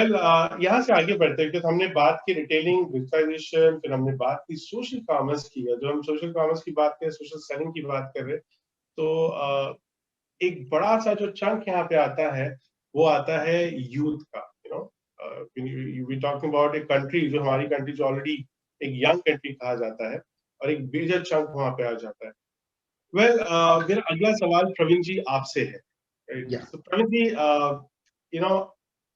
Well यहाँ से आगे बढ़ते हैं, क्योंकि हमने बात की रिटेलिंग, डिजिटाइजेशन, फिर हमने बात की सोशल कॉमर्स की। जो हम सोशल कॉमर्स की बात करें, सोशल सेलिंग की बात कर रहे हैं, तो एक बड़ा सा जो चंक यहाँ पे आता है वो आता है यूथ का। वी टॉकिंग अबाउट एक कंट्री, जो हमारी कंट्री जो ऑलरेडी एक यंग कंट्री कहा जाता है, और एक मेजर चंक वहां पे आ जाता है। वेल मेरा अगला सवाल प्रवीण जी आपसे है। तो प्रवीण जी, यू नो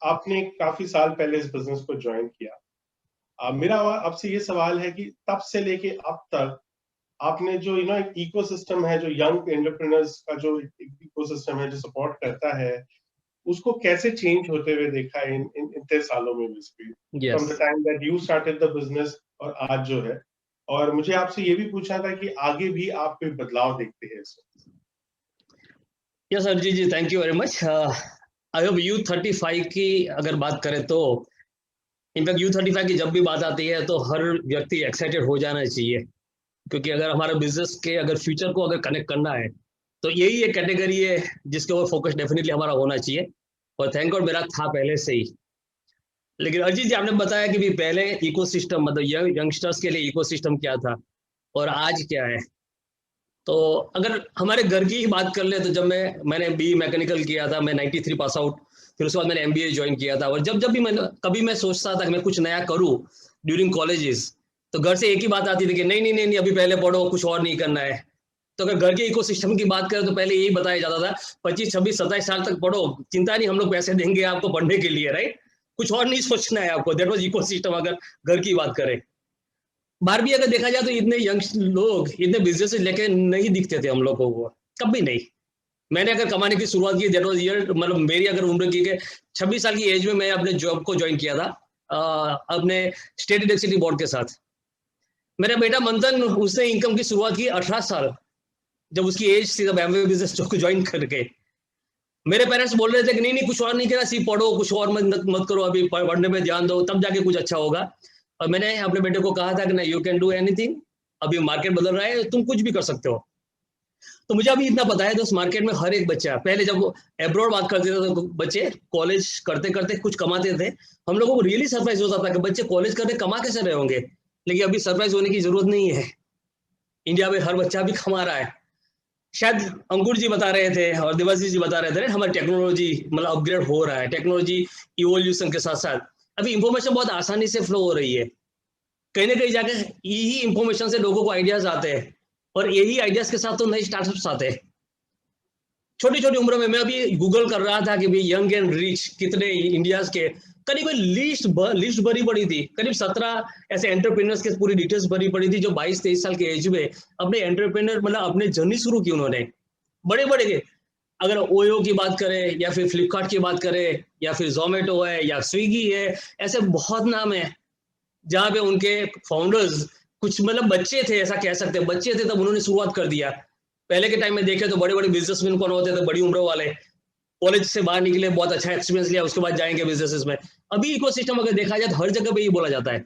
आपने काफी साल पहले इस बिजनेस को ज्वाइन किया। मेरा आपसे ये सवाल है कि तब से लेके अब तक आपने जो एक इकोसिस्टम है, जो यंग एंटरप्रेन्योर्स का जो इकोसिस्टम है, जो सपोर्ट करता है, उसको कैसे चेंज होते हुए देखा है इन इतने सालों में, from the time that you started the business और आज जो है। और मुझे आपसे ये भी पूछना था कि आगे भी आप कोई बदलाव देखते हैं इसमें। यस सर, जी thank you very much. I hope U35 की अगर बात करें तो इनफैक्ट U35 की जब भी बात आती है तो हर व्यक्ति एक्साइटेड हो जाना चाहिए, क्योंकि अगर हमारे बिजनेस के अगर फ्यूचर को अगर कनेक्ट करना है तो यही एक कैटेगरी है जिसके ऊपर फोकस डेफिनेटली हमारा होना चाहिए। और थैंक गॉड मेरा था पहले से ही। लेकिन अजीत जी, आपने बताया कि भी पहले इकोसिस्टम मतलब यंगस्टर्स के लिए इकोसिस्टम क्या था और आज क्या है। तो अगर हमारे घर की ही बात कर ले तो जब मैंने BE मैकेनिकल किया था, मैं 93 पास आउट, फिर उसके बाद मैंने MBA ज्वाइन किया था। और जब भी कभी मैं सोचता था कि मैं कुछ नया करूँ ड्यूरिंग कॉलेजेस, तो घर से एक ही बात आती थी कि नहीं नहीं नहीं, अभी पहले पढ़ो, कुछ और नहीं करना है। तो अगर घर के इकोसिस्टम की बात करें तो पहले यही बताया जाता था 25, 26, 27 साल तक पढ़ो, चिंता नहीं, हम लोग पैसे देंगे आपको पढ़ने के लिए, राइट, कुछ और नहीं सोचना है आपको। दैट वाज इकोसिस्टम अगर घर की बात करें। बाहर भी अगर देखा जाए तो इतने यंग लोग इतने बिजनेस लेके नहीं दिखते थे हम लोगों को, कभी नहीं। मैंने अगर कमाने की शुरुआत की दैट वाज ईयर, मतलब मेरी अगर उम्र की 26 साल की एज में मैं अपने जॉब को ज्वाइन किया था अपने स्टेट इलेक्ट्रिसिटी बोर्ड के साथ। मेरा बेटा मंथन, उसने इनकम की शुरुआत की 18 साल, जब उसकी एज थी, तब एमवे बिजनेस ज्वाइन करके। मेरे पेरेंट्स बोल रहे थे कि नहीं नहीं, कुछ और नहीं करना, सिर्फ पढ़ो, कुछ और मत करो, अभी पढ़ने में ध्यान दो, तब जाके कुछ अच्छा होगा। और मैंने अपने बेटे को कहा था कि ना, यू कैन डू एनीथिंग, अभी मार्केट बदल रहा है, तुम कुछ भी कर सकते हो। तो मुझे अभी इतना पता है, तो उस मार्केट में हर एक बच्चा, पहले जब एब्रॉड बात करते थे तो बच्चे कॉलेज करते करते कुछ कमाते थे, हम लोगों को रियली सरप्राइज होता था कि बच्चे कॉलेज करते कमा कैसे रहे होंगे। लेकिन अभी सरप्राइज होने की जरूरत नहीं है, इंडिया में हर बच्चा भी कमा रहा है। शायद अंकुर जी बता रहे थे और देवाशीष जी बता रहे थे, हमारी टेक्नोलॉजी मतलब अपग्रेड हो रहा है, टेक्नोलॉजी इवोल्यूशन के साथ साथ अभी इंफॉर्मेशन बहुत आसानी से फ्लो हो रही है। कहीं ना कहीं जाकर यही इंफॉर्मेशन से लोगों को आइडियाज आते हैं, और यही आइडियाज के साथ तो नए स्टार्टअप्स आते हैं। छोटी छोटी उम्र में मैं अभी गूगल कर रहा था कि भाई यंग एंड रिच कितने इंडिया के, करीब कोई लिस्ट भरी पड़ी थी, करीब 17 ऐसे एंटरप्रेन्योर्स के पूरी डिटेल्स भरी पड़ी थी, जो 22-23 साल के एज में अपने एंटरप्रेन्योर मतलब अपने जर्नी शुरू की उन्होंने। बड़े बड़े के, अगर ओयो की बात करें या फिर फ्लिपकार्ट की बात करें या फिर जोमेटो है या स्विगी है, ऐसे बहुत नाम है जहां पे उनके फाउंडर्स कुछ मतलब बच्चे थे, ऐसा कह सकते हैं, बच्चे थे तब उन्होंने शुरुआत कर दिया। पहले के टाइम में देखे तो बड़े बड़े बिजनेसमैन कौन होते थे, बड़ी उम्र वाले, कॉलेज से बाहर निकले, बहुत अच्छा एक्सपीरियंस लिया, उसके बाद जाएंगे बिजनेसेस में। अभी इकोसिस्टम अगर देखा जाए तो हर जगह पे ये बोला जाता है।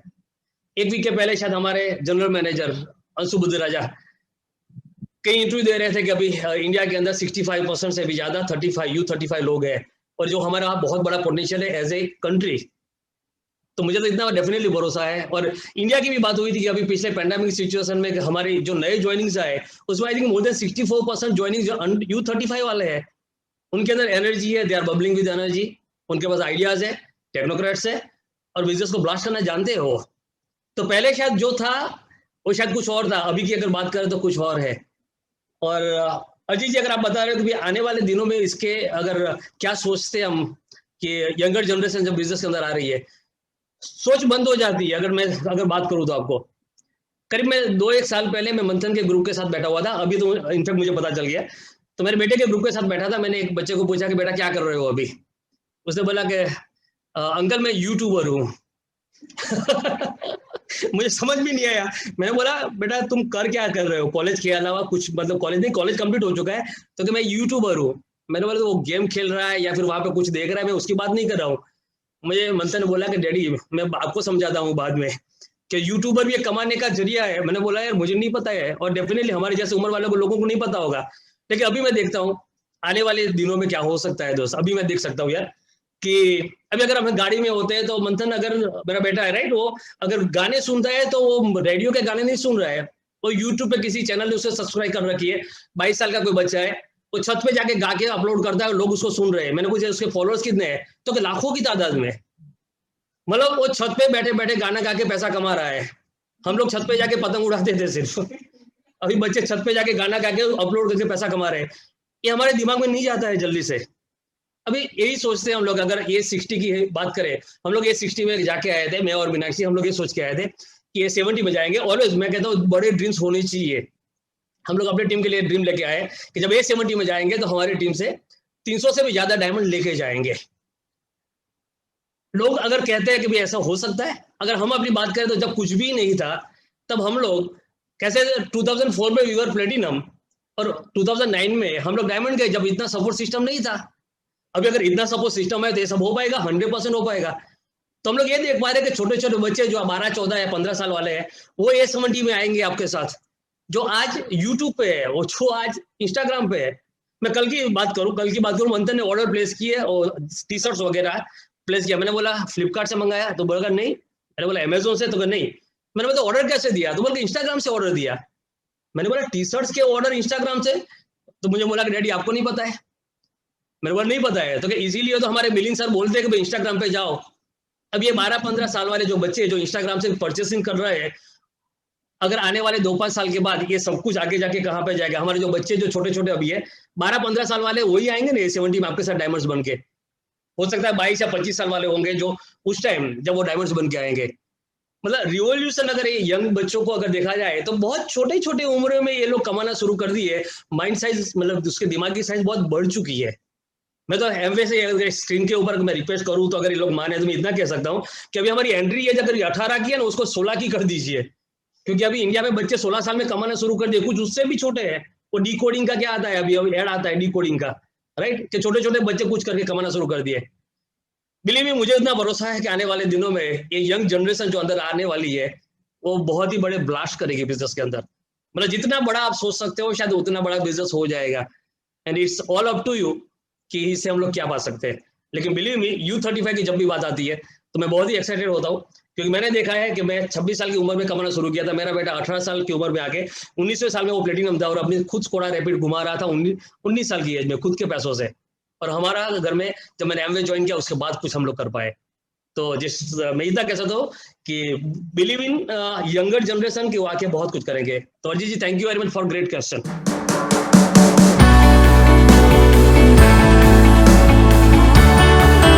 एक वीक के पहले शायद हमारे जनरल मैनेजर अंशु बुद्धराजा कई इंटरव्यू दे रहे थे कि अभी इंडिया के अंदर 65% से भी ज्यादा U35 लोग हैं, और जो हमारा बहुत बड़ा पोटेंशियल है एज ए कंट्री। तो मुझे तो इतना डेफिनेटली भरोसा है। और इंडिया की भी बात हुई थी कि अभी पिछले पैंडेमिक सिचुएशन में हमारी जो नए ज्वाइनिंग्स आए, उसमें I think more than 64% joining जो U35 वाले हैं, उनके अंदर एनर्जी है, they are bubbling with energy, उनके पास आइडियाज है, टेक्नोक्रेट्स है, और बिजनेस को ब्लास्ट करना जानते हो। तो पहले शायद जो था वो शायद कुछ और था, अभी की अगर बात करें तो कुछ और है। और अजीत जी, अगर आप बता रहे हो तो आने वाले दिनों में इसके अगर क्या सोचते हम कि यंगर जनरेशन जब बिजनेस के अंदर आ रही है, सोच बंद हो जाती है। अगर बात करूं तो आपको करीब मैं 2-1 साल पहले मैं मंथन के ग्रुप के साथ बैठा हुआ था, अभी तो इनफैक्ट मुझे पता चल गया। तो मेरे बेटे के ग्रुप के साथ बैठा था, मैंने एक बच्चे को पूछा कि बेटा क्या कर रहे हो अभी। उसने बोला कि अंकल मैं यूट्यूबर हूँ। मुझे समझ भी नहीं आया। मैंने बोला बेटा तुम क्या कर रहे हो कॉलेज के अलावा कुछ, मतलब कॉलेज नहीं, कॉलेज कंप्लीट हो चुका है, तो कि मैं यूट्यूबर हूँ। मैंने बोला तो वो गेम खेल रहा है या फिर वहां पे कुछ देख रहा है, मैं उसकी बात नहीं कर रहा हूँ। मुझे मंथन ने बोला कि डैडी मैं आपको समझाता हूँ बाद में कि यूट्यूबर भी एक कमाने का जरिया है। मैंने बोला यार मुझे नहीं पता है, और डेफिनेटली हमारे जैसे उम्र वाले लोगों को नहीं पता होगा, लेकिन अभी मैं देखता हूँ आने वाले दिनों में क्या हो सकता है दोस्त। अभी मैं देख सकता हूँ यार, कि अभी अगर हम गाड़ी में होते हैं तो मंथन, अगर मेरा बेटा है राइट, वो अगर गाने सुनता है तो वो रेडियो के गाने नहीं सुन रहा है, वो यूट्यूब पे किसी चैनल ने उसे सब्सक्राइब कर रखी है। 22 साल का कोई बच्चा है, वो छत पे जाके गा के अपलोड करता है और लोग उसको सुन रहे हैं। मैंने पूछा उसके फॉलोअर्स कितने हैं, तो लाखों की तादाद में। मतलब वो छत पे बैठे बैठे गाना गा के पैसा कमा रहा है। हम लोग छत पे जाके पतंग उड़ाते थे सिर्फ, अभी बच्चे छत पे जाके गाना गा के अपलोड करके पैसा कमा रहे हैं। ये हमारे दिमाग में नहीं जाता है जल्दी से। अभी यही सोचते हैं हम लोग, अगर ये 60 की बात करें, हम लोग ये 60 में जाके आए थे, मैं और मीनाक्षी, हम लोग ये सोच के आए थे कि ये 70 में जाएंगे। ऑलवेज मैं कहता हूँ बड़े ड्रीम्स होने चाहिए। हम लोग अपने टीम के लिए ड्रीम लेके आए कि जब ये 70 में जाएंगे तो हमारी टीम से 300 से भी ज्यादा डायमंड लेके जाएंगे। लोग अगर कहते हैं कि भाई ऐसा हो सकता है, अगर हम अपनी बात करें तो जब कुछ भी नहीं था तब हम लोग कैसे 2004 में वी वर प्लेटिनम और 2009 में हम लोग डायमंड गए, जब इतना सपोर्ट सिस्टम नहीं था। अभी अगर इतना सपोर्ट सिस्टम है तो ये सब हो पाएगा, 100% हो पाएगा। तो हम लोग ये देख पा रहे हैं कि छोटे छोटे बच्चे जो 12, 14 या 15 साल वाले हैं, वो ये 70 में आएंगे आपके साथ, जो आज यूट्यूब पे है, वो जो आज इंस्टाग्राम पे है। मैं कल की बात करूं, मंथन ने ऑर्डर प्लेस किए और टी शर्ट्स वगैरह प्लेस किया। मैंने बोला फ्लिपकार्ट से मंगाया, तो बोला नहीं। मैंने बोला अमेजोन से, तो नहीं। मैंने बोला ऑर्डर कैसे दिया, तो बोला इंस्टाग्राम से ऑर्डर दिया। मैंने बोला टी शर्ट्स के ऑर्डर इंस्टाग्राम से, तो मुझे बोला कि डैडी आपको नहीं पता है। मेरे को नहीं पता है, तो इसीलिए तो हमारे मिलिंद सर बोलते हैं कि इंस्टाग्राम पे जाओ। अब ये 12-15 साल वाले जो बच्चे जो इंस्टाग्राम से परचेसिंग कर रहे हैं, अगर आने वाले 2-5 साल के बाद ये सब कुछ आगे जाके कहाँ पे जाएगा। हमारे जो बच्चे जो छोटे छोटे अभी है 12-15 साल वाले, वही आएंगे ना 70 में आपके साथ डायमंड्स बन के। हो सकता है 22 या 25 साल वाले होंगे जो उस टाइम जब वो डायमंड्स बन के आएंगे। मतलब रिवॉल्यूशन अगर ये यंग बच्चों को अगर देखा जाए तो बहुत छोटे छोटे उम्र में ये लोग कमाना शुरू कर दिए। माइंड साइज, मतलब उसके दिमाग की साइज बहुत बढ़ चुकी है। मैं तो एमवे से स्क्रीन के ऊपर मैं रिक्वेस्ट करूं तो अगर ये लोग माने तो मैं इतना कह सकता हूं कि अभी हमारी एंट्री एज अगर 18 की है ना, उसको 16 की कर दीजिए। क्योंकि अभी इंडिया में बच्चे 16 साल में कमाना शुरू कर दिए, कुछ उससे भी छोटे हैं। वो डी कोडिंग का क्या आता है, अभी ऐड आता है डी कोडिंग का, राइट, कि छोटे छोटे बच्चे कुछ करके कमाना शुरू कर दिए। बिलीव मी, मुझे इतना भरोसा है कि आने वाले दिनों में ये यंग जनरेशन जो अंदर आने वाली है वो बहुत ही बड़े ब्लास्ट करेगी बिजनेस के अंदर। मतलब जितना बड़ा आप सोच सकते हो शायद उतना बड़ा बिजनेस हो जाएगा। And it's all up to you कि इससे हम लोग क्या पा सकते हैं। लेकिन बिलीव मी, U35 की जब भी बात आती है तो मैं बहुत ही एक्साइटेड होता हूँ, क्योंकि मैंने देखा है कि मैं 26 साल की उम्र में कमाना शुरू किया था। मेरा बेटा 18 साल की उम्र में आके 19वें साल में वो प्लेटिनम था और अपनी खुद स्कोडा रैपिड घुमा रहा था 19 साल की एज में खुद के पैसों से। और हमारा घर में जब मैंने एमवे ज्वाइन किया उसके बाद कुछ हम लोग कर पाए। तो मैं इतना कह सकता हूँ कि बिलीव इन यंगर जनरेशन के वो आके बहुत कुछ करेंगे। तो Ajit ji, thank you very much for great question.